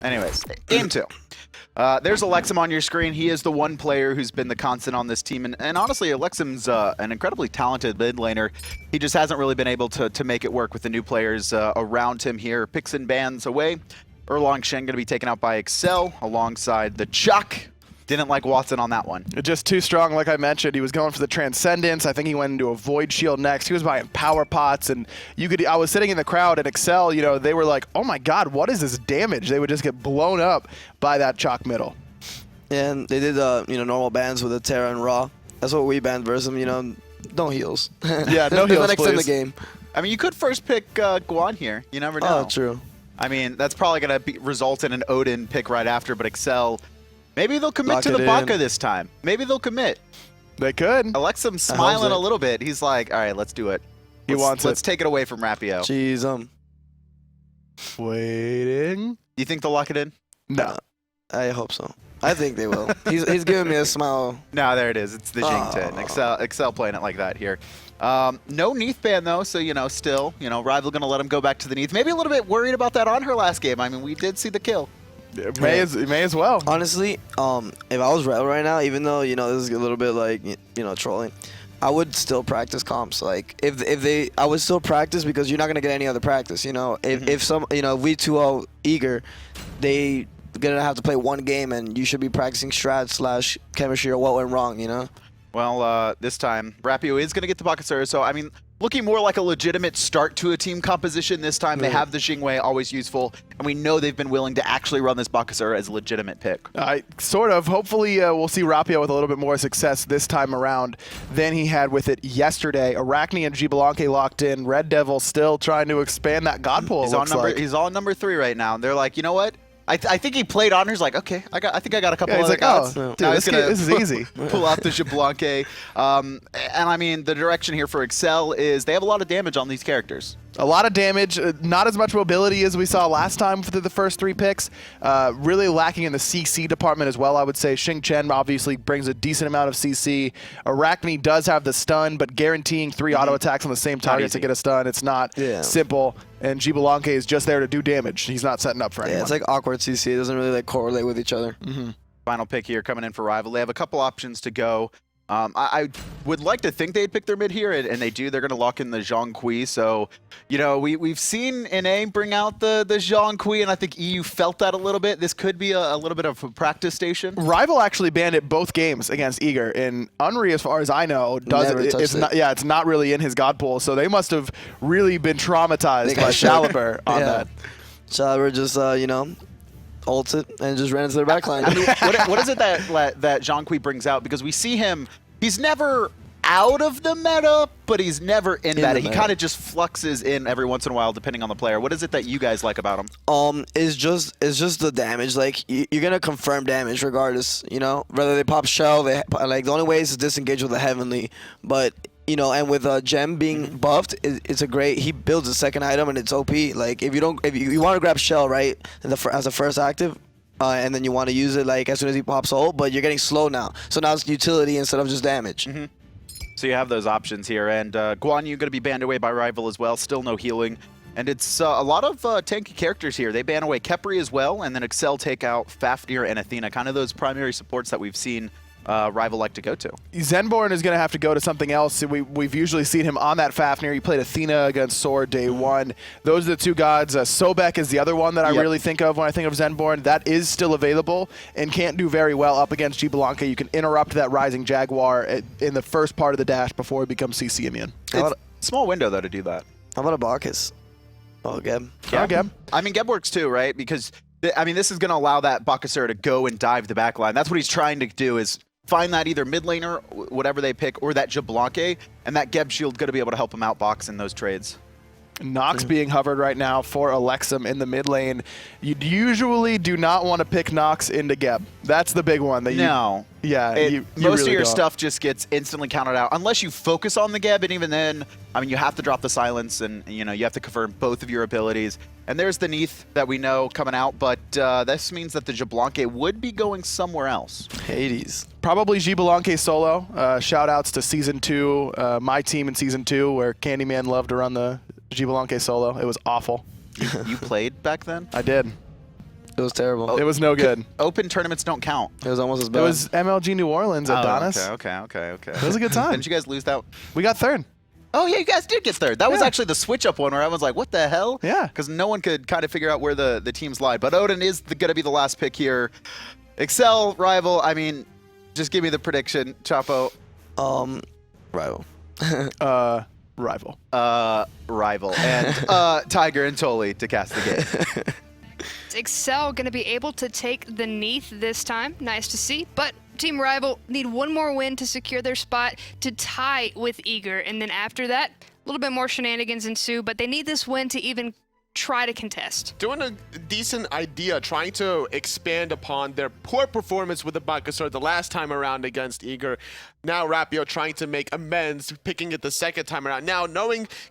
Anyways, game 2. There's Elexum on your screen. He is the one player who's been the constant on this team. And honestly, Elexum's an incredibly talented mid laner. He just hasn't really been able to make it work with the new players around him here. Picks and bans away. Xing going to be taken out by exceL alongside the Chuck. Didn't like Watson on that one. Just too strong, like I mentioned. He was going for the Transcendence. I think he went into a Void Shield next. He was buying Power Pots, and I was sitting in the crowd, and exceL, you know, they were like, oh my god, what is this damage? They would just get blown up by that Chalk middle. And they did, you know, normal bans with the Terra and Raw. That's what we banned versus them, you know, no heals. Yeah, no heals, please. In the game. I mean, you could first pick Guan here. You never know. Oh, true. I mean, that's probably going to result in an Odin pick right after, but exceL, maybe they'll commit to the Baka this time. Maybe they'll commit. They could. Alexum's smiling a little bit. He's like, all right, let's do it. Let's take it away from Rapio. Jeez, Waiting. You think they'll lock it in? No. I hope so. I think they will. He's giving me a smile. No, there it is. It's the Jing 10. exceL playing it like that here. No Neith ban though, so still, Rival gonna let him go back to the Neith. Maybe a little bit worried about that on her last game. I mean, we did see the kill. May as well. Honestly, if I was Rival right now, even though this is a little bit like trolling, I would still practice comps. Like I would still practice because you're not gonna get any other practice. If some if V2O eager, they gonna have to play one game, and you should be practicing strat / chemistry or what went wrong. Well, this time Rapio is gonna get the Bakasura, so I mean, looking more like a legitimate start to a team composition this time. They have the Xing way, always useful, and we know they've been willing to actually run this Bakasura as a legitimate pick. Sort of. Hopefully, we'll see Rapio with a little bit more success this time around than he had with it yesterday. Arachne and Xbalanque locked in. RedDevil still trying to expand that god pool. He's on number 3 right now. They're like, you know what? I think he played on her. He's like, okay, I think I got a couple he's other like, gods. oh, dude, this is easy. Pull out the Xbalanque. And I mean, the direction here for exceL is they have a lot of damage on these characters. A lot of damage, not as much mobility as we saw last time through the first 3 picks. Really lacking in the CC department as well, I would say. Xing Chen obviously brings a decent amount of CC. Arachne does have the stun, but guaranteeing 3 auto attacks on the same target to get a stun, it's not simple. And Xbalanque is just there to do damage. He's not setting up for anyone. Yeah, it's like awkward CC. It doesn't really correlate with each other. Final pick here coming in for Rival. They have a couple options to go. I would like to think they'd pick their mid here, and they do. They're going to lock in the Zhong. So, we've seen NA bring out the Zhong, and I think EU felt that a little bit. This could be a little bit of a practice station. Rival actually banned it both games against Eager, and Unri, as far as I know, it's not really in his god pool. So they must have really been traumatized by Shaliber on that. Shaliber just, ult it and just ran into their backline. I mean, what is it that Zhong brings out? Because we see him, he's never out of the meta, but he's never in meta. He kind of just fluxes in every once in a while, depending on the player. What is it that you guys like about him? It's just the damage. Like you're gonna confirm damage regardless. Whether they pop shell, the only way is to disengage with the heavenly, but. And with Gem being buffed, it's a great. He builds a second item and it's OP. Like if you want to grab Shell right as a first active, and then you want to use it like as soon as he pops ult, but you're getting slow now. So now it's utility instead of just damage. So you have those options here, and Guan Yu going to be banned away by Rival as well. Still no healing, and it's a lot of tanky characters here. They ban away Khepri as well, and then exceL take out Fafnir and Athena. Kind of those primary supports that we've seen. Rival like to go to. Zenborne is going to have to go to something else. We've usually seen him on that Fafnir. He played Athena against Sword day 1. Those are the 2 gods. Sobek is the other one that I really think of when I think of Zenborne. That is still available and can't do very well up against Xbalanque. You can interrupt that Rising Jaguar in the first part of the dash before it becomes CC immune. It's a small window, though, to do that. How about a Bacchus? Oh, Geb. Yeah, Geb. I mean, Geb works too, right? Because, this is going to allow that Bakasura to go and dive the backline. That's what he's trying to do is find that either mid laner, whatever they pick, or that Xbalanque, and that Geb shield going to be able to help him outbox in those trades. Nox being hovered right now for Elexum in the mid lane. You usually do not want to pick Nox into Geb. That's the big one. No. Yeah, most of your stuff just gets instantly counted out unless you focus on the Geb, and even then, I mean, you have to drop the silence, and you have to confirm both of your abilities. And there's the Neith that we know coming out, but this means that the Xbalanque would be going somewhere else. Hades. Probably Xbalanque solo. Shout outs to Season 2, my team in Season 2, where Candyman loved to run the Xbalanque solo. It was awful. You played back then? I did. It was terrible. It was no good. Open tournaments don't count. It was almost as bad. It was MLG New Orleans, Adonis. Okay. It was a good time. Didn't you guys lose that? We got third. Oh, yeah, you guys did get third. That was Yeah. actually the switch-up one where I was like, what the hell? Yeah. Because no one could kind of figure out where the teams lied. But Odin is going to be the last pick here. exceL, Rival, I mean, just give me the prediction, Chapo. Rival. Rival. Rival. And Tiger and Tully to cast the game. Is exceL going to be able to take the Neith this time? Nice to see. But Team Rival need one more win to secure their spot to tie with Eager. And then after that, a little bit more shenanigans ensue, but they need this win to even try to contest. Doing a decent idea, trying to expand upon their poor performance with the Bakasura the last time around against Eager. Now Rapio trying to make amends, picking it the second time around. Now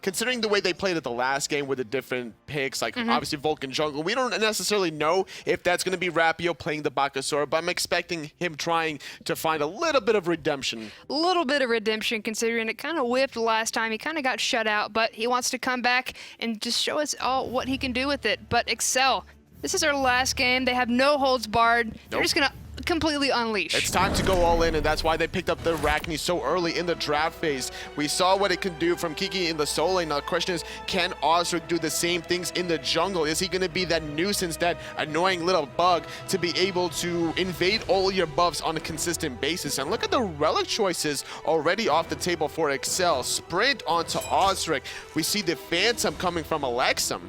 considering the way they played it the last game with the different picks, like obviously Vulcan jungle, we don't necessarily know if that's going to be Rapio playing the Bakasura, but I'm expecting him trying to find a little bit of redemption. A little bit of redemption considering it kind of whipped last time. He kind of got shut out, but he wants to come back and just show us all what he can do with it. But exceL, this is their last game. They have no holds barred. They're just going to completely unleash. It's time to go all in, and that's why they picked up the Arachne so early in the draft phase. We saw what it can do from Kiki in the solo lane. Now the question is, can Auzrik do the same things in the jungle? Is he going to be that nuisance, that annoying little bug to be able to invade all your buffs on a consistent basis? And look at the relic choices already off the table for exceL. Sprint onto Auzrik. We see the Phantom coming from Elexum.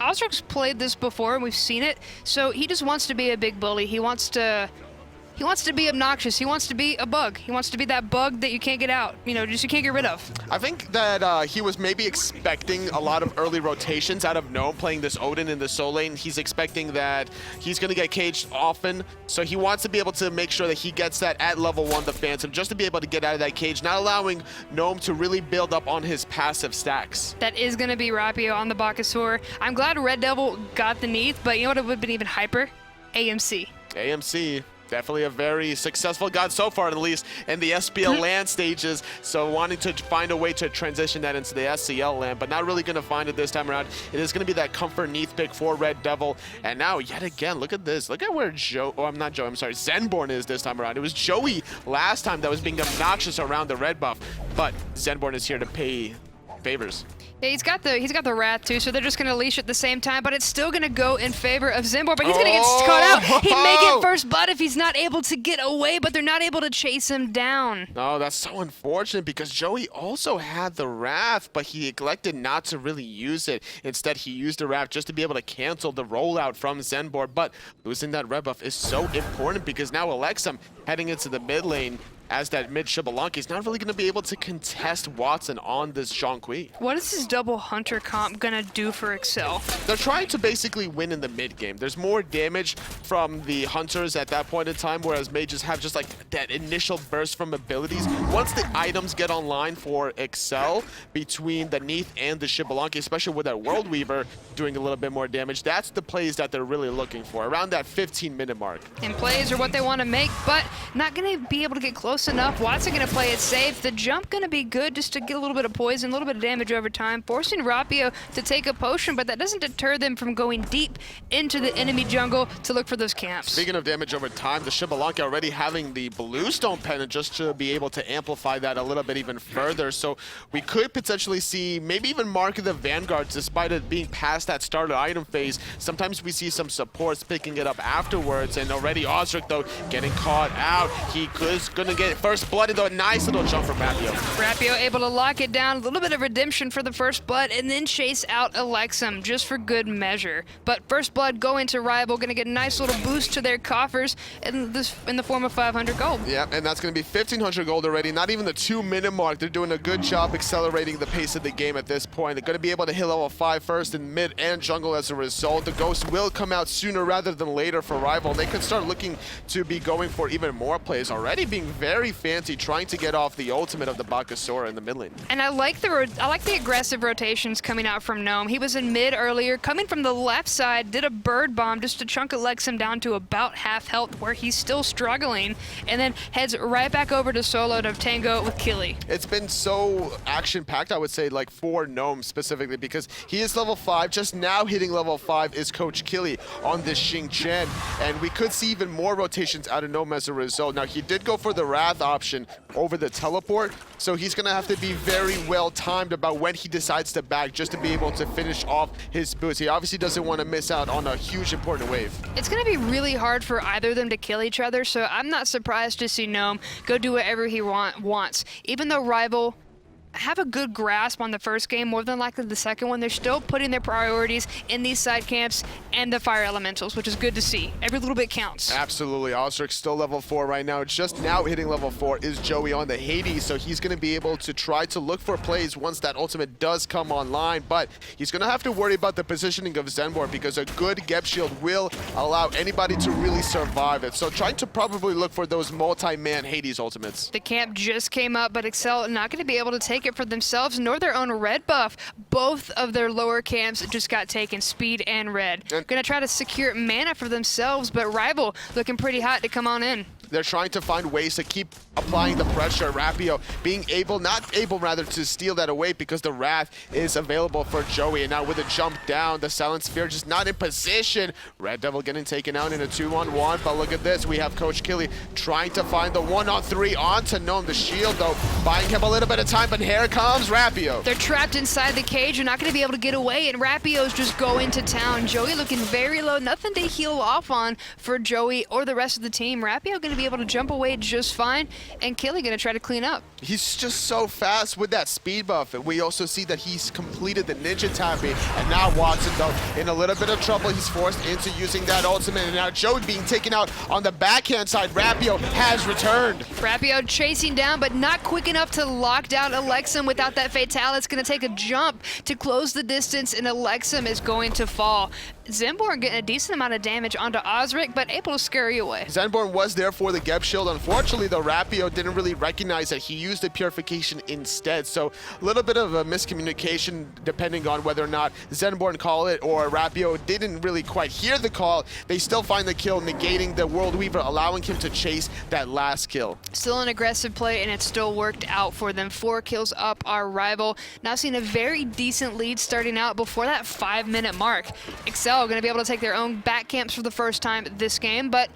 Ozrik's played this before, and we've seen it, so he just wants to be a big bully. He wants to be obnoxious. He wants to be a bug. He wants to be that bug that you can't get out, you can't get rid of. I think that he was maybe expecting a lot of early rotations out of Gnome playing this Odin in the solo lane. He's expecting that he's going to get caged often, so he wants to be able to make sure that he gets that at level 1, the Phantom, just to be able to get out of that cage, not allowing Gnome to really build up on his passive stacks. That is going to be Rapio on the Bakasura. I'm glad RedDevil got the Neith, but you know what would have been even hyper? AMC. AMC. Definitely a very successful god so far, at least in the SPL land stages. So wanting to find a way to transition that into the SCL land, but not really going to find it this time around. It is going to be that comfort Neith pick for RedDevil. And now, yet again, look at this. Look at where Zenborne is this time around. It was Joeeey last time that was being obnoxious around the red buff, but Zenborne is here to pay favors. Yeah, he's got the Wrath too, so they're just gonna leash at the same time, but it's still gonna go in favor of Zenborne, but he's gonna get caught out. He may get first blood if he's not able to get away, but they're not able to chase him down. No, that's so unfortunate because Joeeey also had the Wrath, but he neglected not to really use it. Instead, he used the Wrath just to be able to cancel the rollout from Zenborne, but losing that red buff is so important because now Elexum heading into the mid lane as that mid Xbalanque is not really going to be able to contest Watson on this Zhong. What is this double hunter comp gonna do for exceL? They're trying to basically win in the mid game. There's more damage from the hunters at that point in time, whereas mages have just like that initial burst from abilities. Once the items get online for exceL between the Neith and the Xbalanque, especially with that World Weaver doing a little bit more damage, that's the plays that they're really looking for, around that 15-minute mark. And plays are what they want to make, but not gonna be able to get close enough. Watson gonna play it safe. The jump gonna be good just to get a little bit of poison, a little bit of damage over time, forcing Rapio to take a potion, but that doesn't deter them from going deep into the enemy jungle to look for those camps. Speaking of damage over time, the Xbalanque already having the Bluestone Pendant just to be able to amplify that a little bit even further. So we could potentially see maybe even Mark of the Vanguards, despite it being past that starter item phase. Sometimes we see some supports picking it up afterwards, and already Auzrik, though, getting caught out. He is going to get first blood, though. A nice little jump from Rapio. Rapio able to lock it down, a little bit of redemption for the first blood, and then chase out Elexum just for good measure. But first blood going to Rival, going to get a nice little boost to their coffers in the form of 500 gold. Yeah, and that's going to be 1,500 gold already. Not even the 2-minute mark. They're doing a good job accelerating the pace of the game at this point. They're going to be able to hit level 5 first in mid and jungle as a result. The Ghost will come out sooner rather than later for Rival. They could start looking to be going for even more plays, already being very very fancy, trying to get off the ultimate of the Bakasura in the mid lane. And I like the aggressive rotations coming out from Gnome. He was in mid earlier, coming from the left side, did a bird bomb just to chunk Elexum down to about half health, where he's still struggling, and then heads right back over to solo to tango with Killy. It's been so action-packed, I would say, like for Gnome specifically, because he is level 5. Just now hitting level 5 is Coach Killy on this Xing Chen, and we could see even more rotations out of Gnome as a result. Now, he did go for the Wrath option over the teleport, so he's going to have to be very well timed about when he decides to back just to be able to finish off his boost. He obviously doesn't want to miss out on a huge important wave. It's going to be really hard for either of them to kill each other, so I'm not surprised to see Gnome go do whatever he wants. Even though Rival have a good grasp on the first game, more than likely the second one, they're still putting their priorities in these side camps and the fire elementals, which is good to see. Every little bit counts. Absolutely. Auzrik still level 4 right now. Just now hitting level 4 is Joeeey on the Hades, so he's going to be able to try to look for plays once that ultimate does come online, but he's going to have to worry about the positioning of Zenborne, because a good Geb shield will allow anybody to really survive it. So trying to probably look for those multi-man Hades ultimates. The camp just came up, but exceL not going to be able to take it for themselves nor their own red buff. Both of their lower camps just got taken, speed and red. Going to try to secure mana for themselves, but Rival looking pretty hot to come on in. They're trying to find ways to keep applying the pressure. Rapio being able, not able rather, to steal that away because the Wrath is available for Joeeey. And now with a jump down, the Silent Sphere just not in position. RedDevil getting taken out in a 2-on-1, but look at this. We have Coach Killy trying to find the 1-on-3 onto Gnome. The shield, though, buying him a little bit of time, but here comes Rapio. They're trapped inside the cage. They're not going to be able to get away, and Rapio's just going to town. Joeeey looking very low. Nothing to heal off on for Joeeey or the rest of the team. Rapio going to be able to jump away just fine, and Killy going to try to clean up. He's just so fast with that speed buff. And we also see that he's completed the ninja tapping, and now Watson, though, in a little bit of trouble. He's forced into using that ultimate, and now Joeeey being taken out on the backhand side. Rapio has returned. Rapio chasing down, but not quick enough to lock down Elexum without that Fatal. It's going to take a jump to close the distance, and Elexum is going to fall. Zenborne getting a decent amount of damage onto Auzrik, but able to scurry away. Zenborne was there for the Geb shield. Unfortunately, the Rapio didn't really recognize that he used the purification instead. So a little bit of a miscommunication depending on whether or not Zenborne called it or Rapio didn't really quite hear the call. They still find the kill, negating the World Weaver, allowing him to chase that last kill. Still an aggressive play, and it still worked out for them. 4 kills up our Rival. Now seeing a very decent lead starting out before that 5-minute mark. exceL going to be able to take their own back camps for the first time this game, but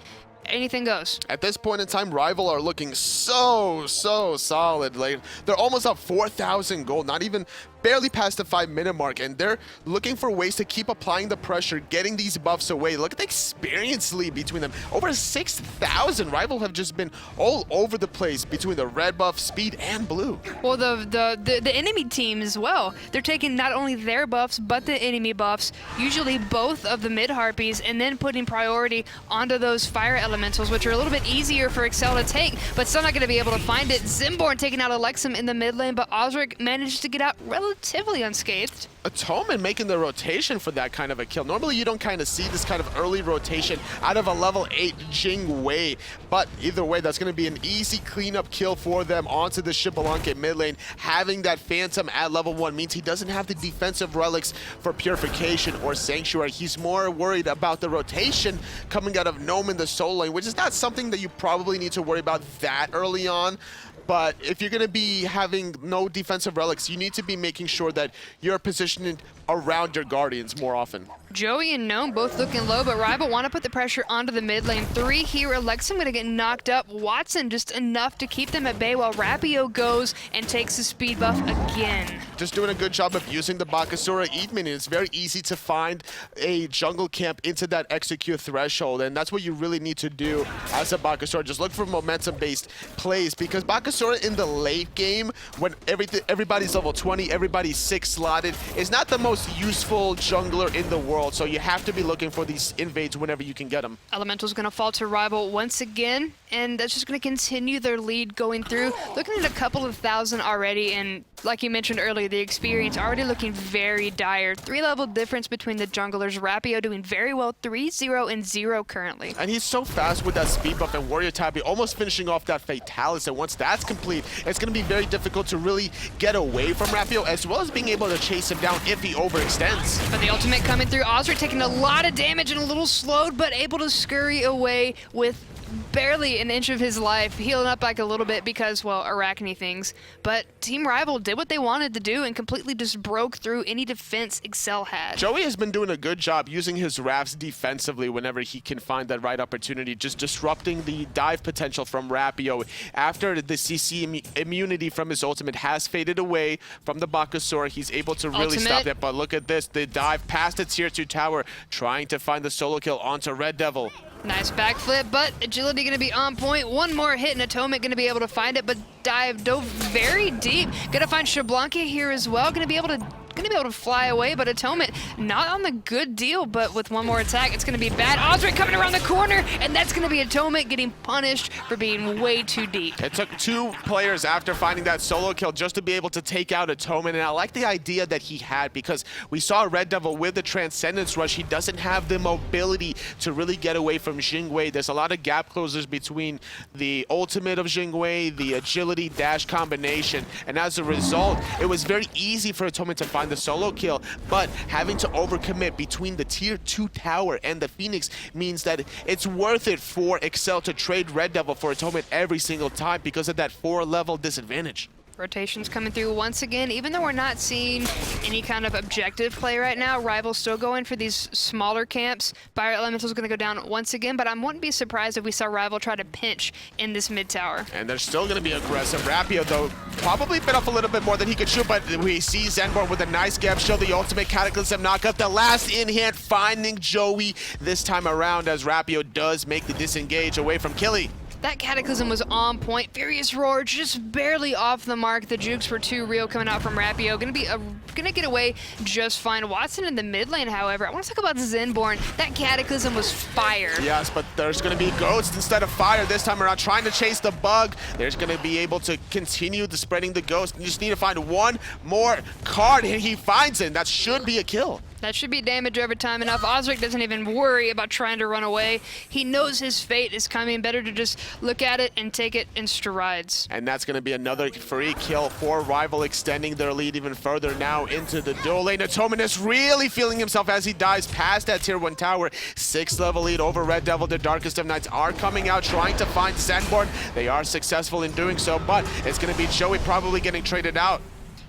anything goes. At this point in time, Rival are looking so solid. Like, they're almost up 4,000 gold, not even barely past the 5-minute mark, and they're looking for ways to keep applying the pressure, getting these buffs away. Look at the experience lead between them. Over 6,000. Rival have just been all over the place between the red buff, speed, and blue. Well, the enemy team as well. They're taking not only their buffs, but the enemy buffs, usually both of the mid-harpies, and then putting priority onto those fire elementals, which are a little bit easier for exceL to take, but still not going to be able to find it. Zenborne taking out Elexum in the mid lane, but Auzrik manages to get out relatively unscathed. Atonement making the rotation for that kind of a kill. Normally you don't kind of see this kind of early rotation out of a level 8 Jing Wei, but either way, that's going to be an easy cleanup kill for them onto the Xbalanque mid lane. Having that Phantom at level 1 means he doesn't have the defensive relics for Purification or Sanctuary. He's more worried about the rotation coming out of Gnome in the soul lane, which is not something that you probably need to worry about that early on. But if you're going to be having no defensive relics, you need to be making sure that you're positioned around your Guardians more often. Joeeey and Gnome both looking low, but Rival want to put the pressure onto the mid lane. 3 here. Elexum going to get knocked up. Watson just enough to keep them at bay while Rapio goes and takes the speed buff again. Just doing a good job of using the Bakasura Eat Minion. It's very easy to find a jungle camp into that execute threshold, and that's what you really need to do as a Bakasura. Just look for momentum-based plays, because Bakasura in the late game, when everybody's level 20, everybody's 6 slotted, is not the most useful jungler in the world. world, so you have to be looking for these invades whenever you can get them. Elemental's going to fall to Rival once again, and that's just going to continue their lead going through. Looking at a couple of thousand already, and like you mentioned earlier, the experience already looking very dire. 3-level difference between the junglers. Rapio doing very well, 3-0 and 0 currently. And he's so fast with that speed buff and warrior type, almost finishing off that Fatalis, and once that's complete, it's going to be very difficult to really get away from Rapio, as well as being able to chase him down if he overextends. But the ultimate coming through, Auzrik taking a lot of damage and a little slowed, but able to scurry away with barely an inch of his life, healing up like a little bit because, well, Arachne things. But Team Rival did what they wanted to do and completely just broke through any defense exceL had. Joeeey has been doing a good job using his rafts defensively whenever he can find that right opportunity, just disrupting the dive potential from Rapio. After the CC immunity from his ultimate has faded away from the Bakasura, he's able to really stop that. But look at this, the dive past the tier 2 tower, trying to find the solo kill onto RedDevil. Nice backflip, but agility going to be on point. One more hit and Atonement going to be able to find it, but dove very deep. Going to find Xbalanque here as well. Going to be able to fly away, but Atonement not on the good deal, but with one more attack, it's going to be bad. Auzrik coming around the corner, and that's going to be Atonement getting punished for being way too deep. It took 2 players after finding that solo kill just to be able to take out Atonement, and I like the idea that he had, because we saw RedDevil with the Transcendence Rush. He doesn't have the mobility to really get away from Xing. There's a lot of gap closers between the ultimate of Xing, the agility dash combination, and as a result, it was very easy for Atonement to find the solo kill, but having to overcommit between the tier 2 tower and the Phoenix means that it's worth it for exceL to trade RedDevil for Atonement every single time because of that 4-level disadvantage. Rotations coming through once again. Even though we're not seeing any kind of objective play right now, Rival's still going for these smaller camps. Fire Elemental's going to go down once again, but I wouldn't be surprised if we saw Rival try to pinch in this mid tower. And they're still going to be aggressive. Rapio, though, probably bit off a little bit more than he could shoot, but we see Zenborne with a nice gap show, the ultimate Cataclysm knockup, the last in hand, finding Joeeey this time around as Rapio does make the disengage away from Killy. That Cataclysm was on point. Furious Roar just barely off the mark. The jukes were too real coming out from Rapio. Gonna get away just fine. Watson in the mid lane, however. I want to talk about Zenborne. That Cataclysm was fire. Yes, but there's gonna be ghosts instead of fire this time around. Trying to chase the bug. There's gonna be able to continue the spreading the ghost. You just need to find one more card, and he finds it. That should be a kill. That should be damage over time enough. Auzrik doesn't even worry about trying to run away. He knows his fate is coming. Better to just look at it and take it in strides. And that's going to be another free kill for Rival, extending their lead even further now into the dual lane. Atonement is really feeling himself as he dives past that tier 1 tower. 6-level lead over RedDevil. The Darkest of Nights are coming out, trying to find Zenborne. They are successful in doing so, but it's going to be Joeeey probably getting traded out.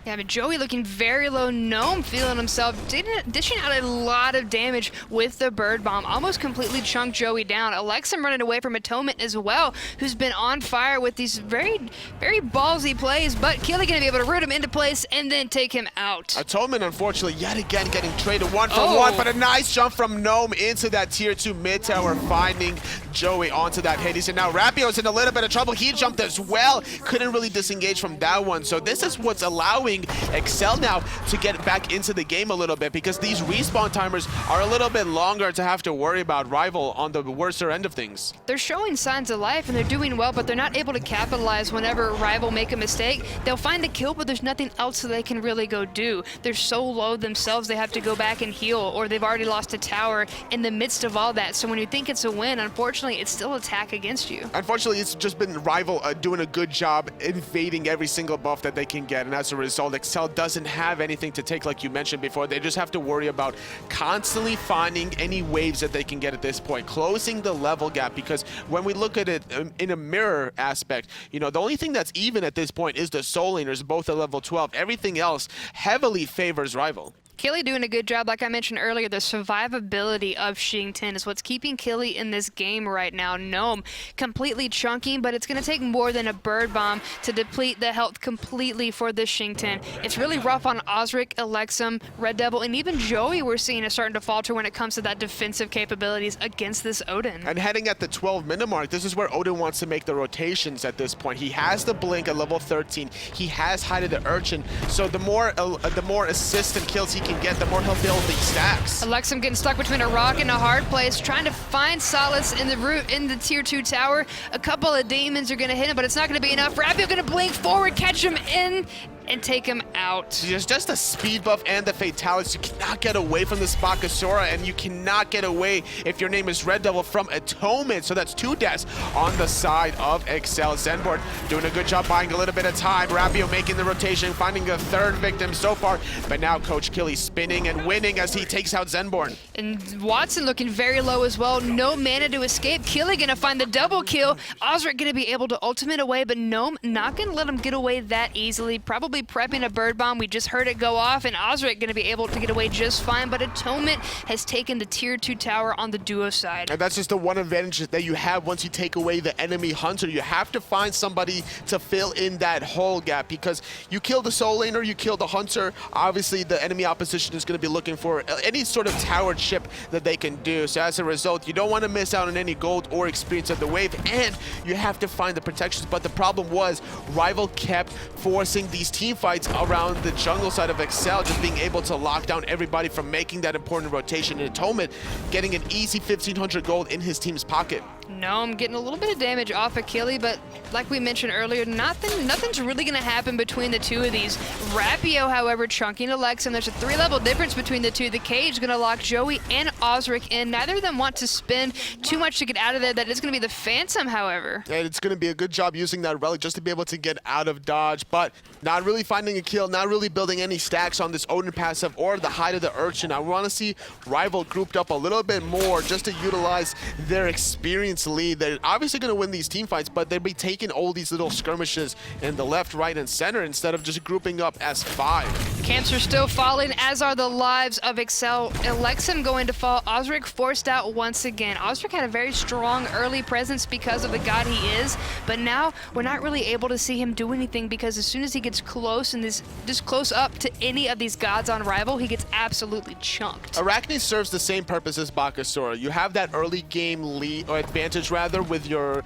Yeah, but Joeeey looking very low. Gnome feeling himself, dishing out a lot of damage with the Bird Bomb. Almost completely chunked Joeeey down. Elexum running away from Atonement as well, who's been on fire with these very, very ballsy plays, but Killy gonna be able to root him into place and then take him out. Atonement, unfortunately, yet again getting traded 1 for 1, but a nice jump from Gnome into that tier 2 mid tower, finding Joeeey onto that Hades. And now Rapio's in a little bit of trouble. He jumped as well. Couldn't really disengage from that one. So this is what's allowing exceL now to get back into the game a little bit, because these respawn timers are a little bit longer to have to worry about Rival on the worser end of things. They're showing signs of life and they're doing well, but they're not able to capitalize whenever Rival make a mistake. They'll find a kill, but there's nothing else that they can really go do. They're so low themselves, they have to go back and heal, or they've already lost a tower in the midst of all that. So when you think it's a win, unfortunately, it's still attack against you. Unfortunately, it's just been Rival doing a good job invading every single buff that they can get, and as a result, exceL doesn't have anything to take, like you mentioned before. They just have to worry about constantly finding any waves that they can get at this point, closing the level gap, because when we look at it in a mirror aspect, you know, the only thing that's even at this point is the soul laners, both at level 12. Everything else heavily favors Rival. Killy doing a good job. Like I mentioned earlier, the survivability of Xing is what's keeping Killy in this game right now. Gnome completely chunking, but it's going to take more than a Bird Bomb to deplete the health completely for this Xing. It's really rough on Auzrik, Elexum, RedDevil, and even Joeeey we're seeing is starting to falter when it comes to that defensive capabilities against this Odin. And heading at the 12-minute mark, this is where Odin wants to make the rotations at this point. He has the Blink at level 13. He has hided the Urchin, so the more assists and kills he can can get, the more health they'll be stacks. Elexum getting stuck between a rock and a hard place, trying to find solace in the root in the tier 2 tower. A couple of demons are going to hit him, but it's not going to be enough. Rapio going to blink forward, catch him in, and take him out. There's just the speed buff and the fatalities. You cannot get away from this Bakasura, and you cannot get away if your name is RedDevil from Atonement. So that's 2 deaths on the side of exceL. Zenborne doing a good job buying a little bit of time. Rapio making the rotation, finding a 3rd victim so far. But now Coach Killy spinning and winning as he takes out Zenborne. And Watson looking very low as well. No mana to escape. Killy gonna find the double kill. Auzrik gonna be able to ultimate away, but Gnome not gonna let him get away that easily. Probably prepping a bird bomb. We just heard it go off, and Auzrik gonna be able to get away just fine, but Atonement has taken the tier 2 tower on the duo side. And that's just the one advantage that you have once you take away the enemy hunter. You have to find somebody to fill in that hole gap, because you kill the soul laner, you kill the hunter, obviously the enemy opposition is going to be looking for any sort of towered chip that they can do. So as a result, you don't want to miss out on any gold or experience of the wave, and you have to find the protections. But the problem was Rival kept forcing these team fights around the jungle side of exceL, just being able to lock down everybody from making that important rotation. And Atonement getting an easy 1,500 gold in his team's pocket. Gnome getting a little bit of damage off of Killy, but like we mentioned earlier, nothing's really going to happen between the two of these. Rapio, however, chunking Elexum. There's a 3-level difference between the two. The cage going to lock Joeeey and Auzrik in. Neither of them want to spend too much to get out of there. That is going to be the Phantom, however. And it's going to be a good job using that relic just to be able to get out of dodge, but not really finding a kill, not really building any stacks on this Odin passive or the Hide of the Urchin. I want to see Rival grouped up a little bit more just to utilize their experience lead. They're obviously going to win these team fights, but they'll be taking all these little skirmishes in the left, right, and center instead of just grouping up as 5. Camps are still falling, as are the lives of exceL. Elexum going to fall. Auzrik forced out once again. Auzrik had a very strong early presence because of the god he is, but now we're not really able to see him do anything, because as soon as he gets close and just close up to any of these gods on Rival, he gets absolutely chunked. Arachne serves the same purpose as Bakasura. You have that early game lead or advantage rather with your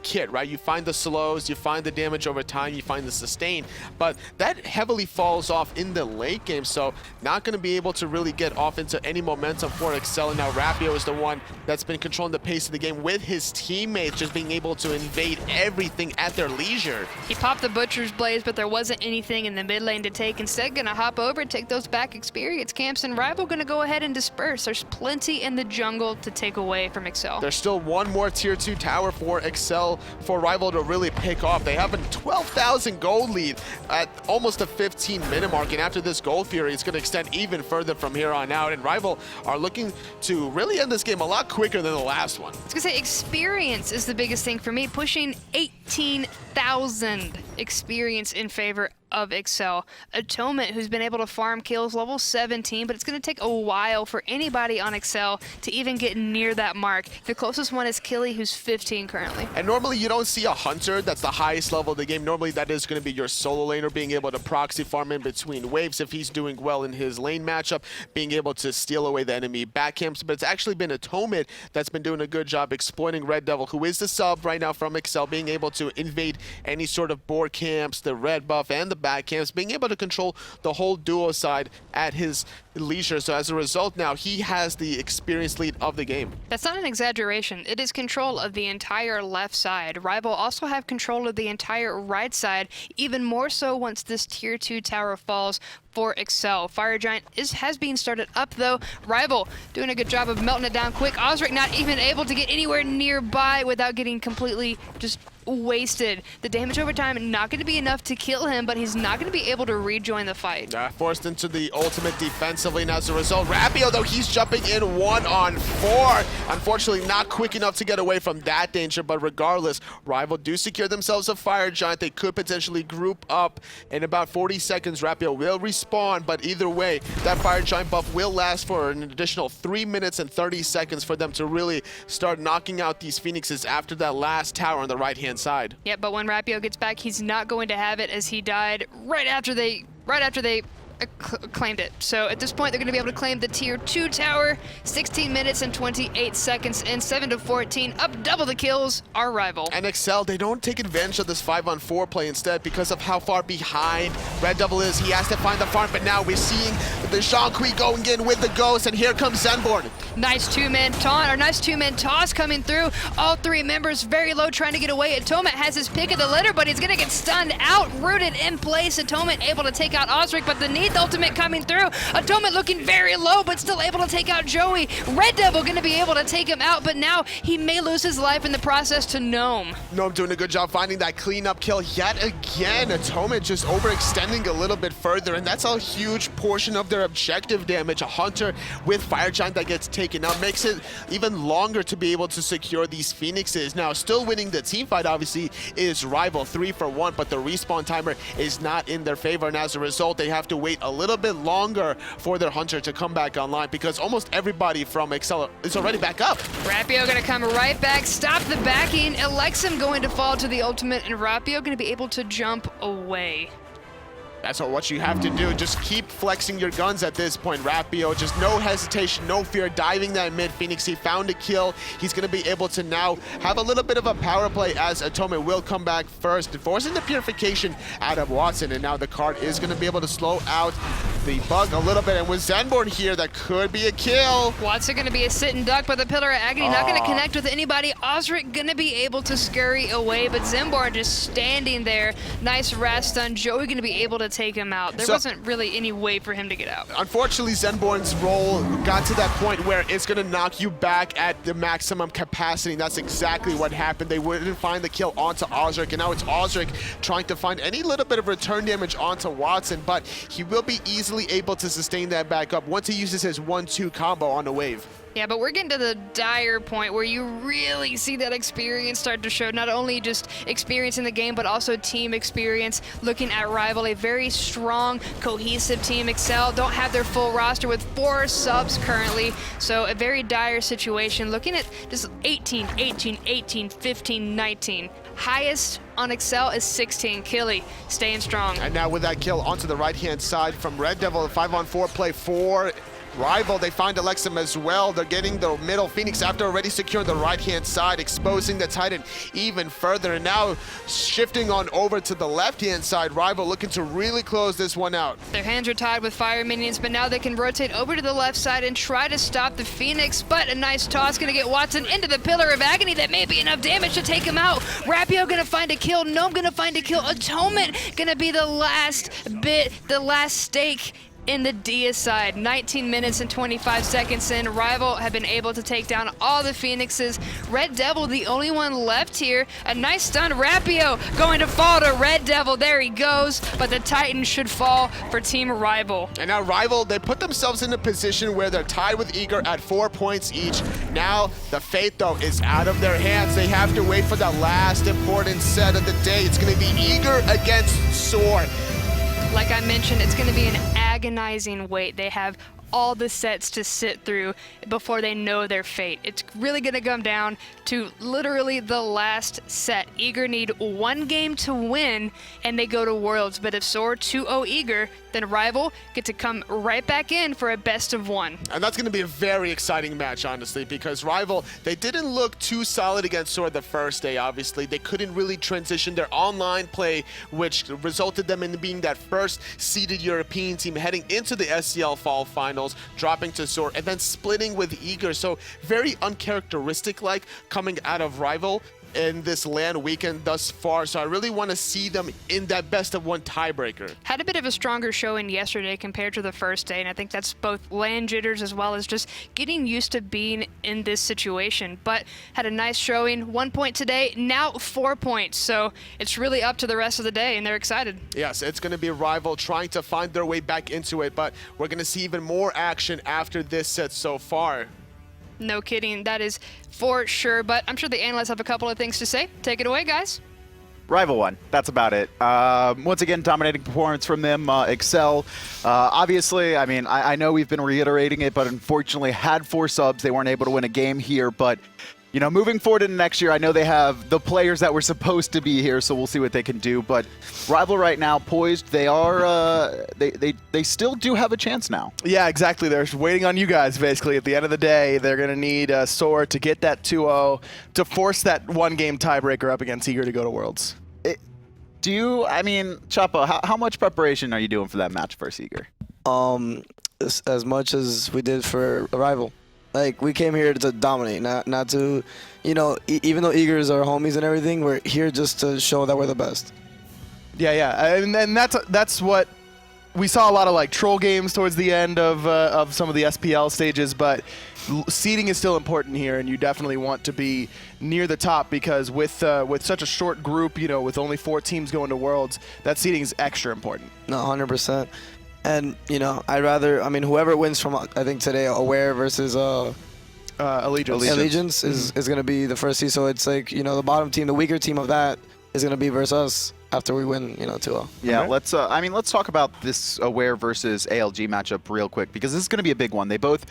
kit, right? You find the slows, you find the damage over time, you find the sustain, but that heavily falls off in the late game, so not going to be able to really get off into any momentum for exceL. And now Rapio is the one that's been controlling the pace of the game with his teammates just being able to invade everything at their leisure. He popped the Butcher's Blades, but there wasn't anything in the mid lane to take. Instead, going to hop over and take those back experience camps, and Rival going to go ahead and disperse. There's plenty in the jungle to take away from exceL. There's still one more tier 2 tower for exceL, for Rival to really pick off. They have a 12,000 gold lead at almost a 15-minute mark, and after this Gold Fury, it's going to extend even further from here on out, and Rival are looking to really end this game a lot quicker than the last one. I was going to say, experience is the biggest thing for me, pushing 18,000 experience in favor of exceL. Atonement, who's been able to farm kills, level 17, but it's going to take a while for anybody on exceL to even get near that mark. The closest one is Killy, who's 15 currently. And normally you don't see a hunter that's the highest level of the game. Normally that is going to be your solo laner being able to proxy farm in between waves if he's doing well in his lane matchup, being able to steal away the enemy back camps. But it's actually been Atonement that's been doing a good job exploiting RedDevil, who is the sub right now from exceL, being able to invade any sort of board camps, the red buff, and the back camps, being able to control the whole duo side at his leisure. So as a result, now he has the experience lead of the game. That's not an exaggeration. It is control of the entire left side. Rival also have control of the entire right side, even more so once this tier 2 tower falls for exceL. Fire Giant has been started up though. Rival doing a good job of melting it down quick. Auzrik not even able to get anywhere nearby without getting completely just wasted. The damage over time not going to be enough to kill him, but he's not going to be able to rejoin the fight. Forced into the ultimate defensively, and as a result, Rapio, though, he's jumping in 1-on-4. Unfortunately, not quick enough to get away from that danger, but regardless, Rival do secure themselves a Fire Giant. They could potentially group up in about 40 seconds. Rapio will respawn, but either way, that Fire Giant buff will last for an additional 3 minutes and 30 seconds for them to really start knocking out these Phoenixes after that last tower on the right-hand side. Yeah, but when Rapio gets back, he's not going to have it, as he died right after they claimed it. So at this point, they're going to be able to claim the tier 2 tower. 16 minutes and 28 seconds in, 7-14, up double the kills, our rival. And exceL, they don't take advantage of this 5-on-4 play instead because of how far behind RedDevil is. He has to find the farm, but now we're seeing the Zhong going in with the ghost, and here comes Zenborne. Nice two-man taunt, or nice two-man toss coming through. All three members very low trying to get away. Atonement has his pick of the litter, but he's going to get stunned out, rooted in place. Atonement able to take out Auzrik, but the Neith ultimate coming through. Atonement looking very low, but still able to take out Joeeey. RedDevil going to be able to take him out, but now he may lose his life in the process to Gnome. Gnome doing a good job finding that cleanup kill yet again. Atonement just overextending a little bit further, and that's a huge portion of their objective damage. A Hunter with Fire Giant that gets taken out makes it even longer to be able to secure these Phoenixes. Now, still winning the team fight, obviously, is rival 3 for 1, but the respawn timer is not in their favor, and as a result, they have to wait a little bit longer for their Hunter to come back online because almost everybody from exceL is already back up. Rapio gonna come right back, stop the backing. Elexum going to fall to the ultimate, and Rapio gonna be able to jump away. That's what you have to do. Just keep flexing your guns at this point, Rapio. Just no hesitation, no fear, diving that mid. Phoenix, he found a kill. He's going to be able to now have a little bit of a power play as Atonement will come back first, forcing the purification out of Watson. And now the card is going to be able to slow out the bug a little bit. And with Zenborne here, that could be a kill. Watson gonna be a sit and duck, but the Pillar of Agony not gonna connect with anybody. Auzrik gonna be able to scurry away, but Zenborne just standing there. Nice rat stun. Joeeey gonna be able to take him out. There wasn't really any way for him to get out. Unfortunately, Zenborne's roll got to that point where it's gonna knock you back at the maximum capacity. And that's exactly what happened. They wouldn't find the kill onto Auzrik, and now it's Auzrik trying to find any little bit of return damage onto Watson, but he will be easily able to sustain that back up once he uses his 1-2 combo on the wave. Yeah, but we're getting to the dire point where you really see that experience start to show, not only just experience in the game, but also team experience. Looking at Rival, a very strong, cohesive team. exceL don't have their full roster with 4 subs currently, so a very dire situation. Looking at just 18, 18, 18, 15, 19. Highest on exceL is 16. Killy staying strong. And now with that kill onto the right-hand side from RedDevil, a 5-on-4 play for rival. They find Elexum as well. They're getting the middle. Phoenix, after already securing the right-hand side, exposing the Titan even further. And now shifting on over to the left-hand side. Rival looking to really close this one out. Their hands are tied with fire minions, but now they can rotate over to the left side and try to stop the Phoenix. But a nice toss gonna get Watson into the Pillar of Agony. That may be enough damage to take him out. Rapio gonna find a kill. Gnome gonna find a kill. Atonement gonna be the last bit, the last stake in the Dia side. 19 minutes and 25 seconds in. Rival have been able to take down all the Phoenixes. RedDevil, the only one left here. A nice stun. Rapio going to fall to RedDevil. There he goes. But the Titan should fall for Team Rival. And now Rival, they put themselves in a position where they're tied with Eager at 4 points each. Now the fate, though, is out of their hands. They have to wait for the last important set of the day. It's going to be Eager against Sword. Like I mentioned, it's going to be an agonizing wait. They have all the sets to sit through before they know their fate. It's really going to come down to literally the last set. Eager need 1 game to win, and they go to Worlds. But if Sword 2-0 Eager, then Rival get to come right back in for a best of 1. And that's going to be a very exciting match, honestly, because Rival, they didn't look too solid against Sword the first day, obviously. They couldn't really transition their online play, which resulted them in being that first seeded European team heading into the SCL Fall Finals, dropping to Sword, and then splitting with Eager. So very uncharacteristic-like coming out of Rival in this LAN weekend thus far, so I really want to see them in that best of 1 tiebreaker. Had a bit of a stronger showing yesterday compared to the first day, and I think that's both LAN jitters as well as just getting used to being in this situation. But had a nice showing, 1 point today, now 4 points, so it's really up to the rest of the day, and they're excited. Yes, it's going to be Rival trying to find their way back into it, but we're going to see even more action after this set so far. No kidding, that is for sure, but I'm sure the analysts have a couple of things to say. Take it away, guys. Rival won. That's about it. Once again, dominating performance from them. exceL, obviously, I mean, I know we've been reiterating it, but unfortunately had 4 subs. They weren't able to win a game here, but you know, moving forward into next year, I know they have the players that were supposed to be here, so we'll see what they can do. But Rival right now, poised, they are, they still do have a chance now. Yeah, exactly. They're waiting on you guys, basically. At the end of the day, they're going to need Soar to get that 2-0 to force that one-game tiebreaker up against Eager to go to Worlds. I mean, Chapo, how much preparation are you doing for that match versus Eager? As much as we did for Arrival. Like, we came here to dominate, not to, you know, even though Eagers are homies and everything, we're here just to show that we're the best. Yeah. And that's what we saw, a lot of like troll games towards the end of some of the SPL stages, but seeding is still important here, and you definitely want to be near the top because with such a short group, you know, with only 4 teams going to Worlds, that seeding is extra important. No, 100%. And, you know, I mean, whoever wins from, I think today, Aware versus Allegiance is going to be the first seed. So it's like, you know, the bottom team, the weaker team of that is going to be versus us after we win, you know, 2-0. Yeah, Okay. let's talk about this Aware versus ALG matchup real quick because this is going to be a big one. They both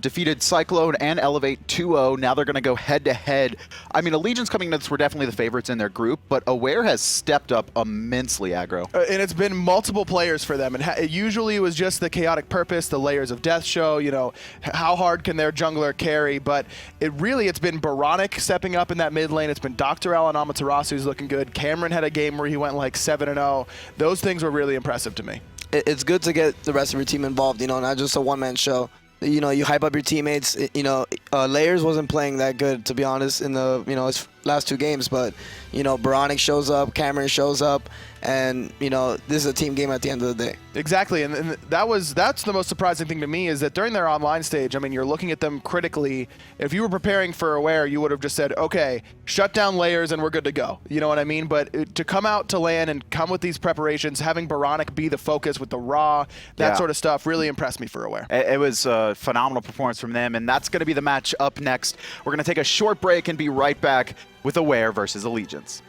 defeated Cyclone and Elevate 2-0. Now they're going to go head-to-head. I mean, Allegiance coming into this were definitely the favorites in their group, but Aware has stepped up immensely, aggro. And it's been multiple players for them. And usually it was just the chaotic purpose, the layers of death show, you know, how hard can their jungler carry? But it's been Baronic stepping up in that mid lane. It's been Dr. Al and Amaterasu's looking good. Cameron had a game where he went like 7-0. Those things were really impressive to me. It's good to get the rest of your team involved, you know, not just a one-man show. You know, you hype up your teammates. You know, Layers wasn't playing that good, to be honest, in the, you know, his last 2 games. But, you know, Baronic shows up, Cameron shows up, and, you know, this is a team game at the end of the day. Exactly, and that's the most surprising thing to me is that during their online stage, I mean, you're looking at them critically. If you were preparing for Aware, you would have just said, okay, shut down Layers and we're good to go. You know what I mean? But to come out to LAN and come with these preparations, having Baronic be the focus with the raw, that sort of stuff really impressed me for Aware. It was a phenomenal performance from them, and that's going to be the match up next. We're going to take a short break and be right back with Aware versus Allegiance.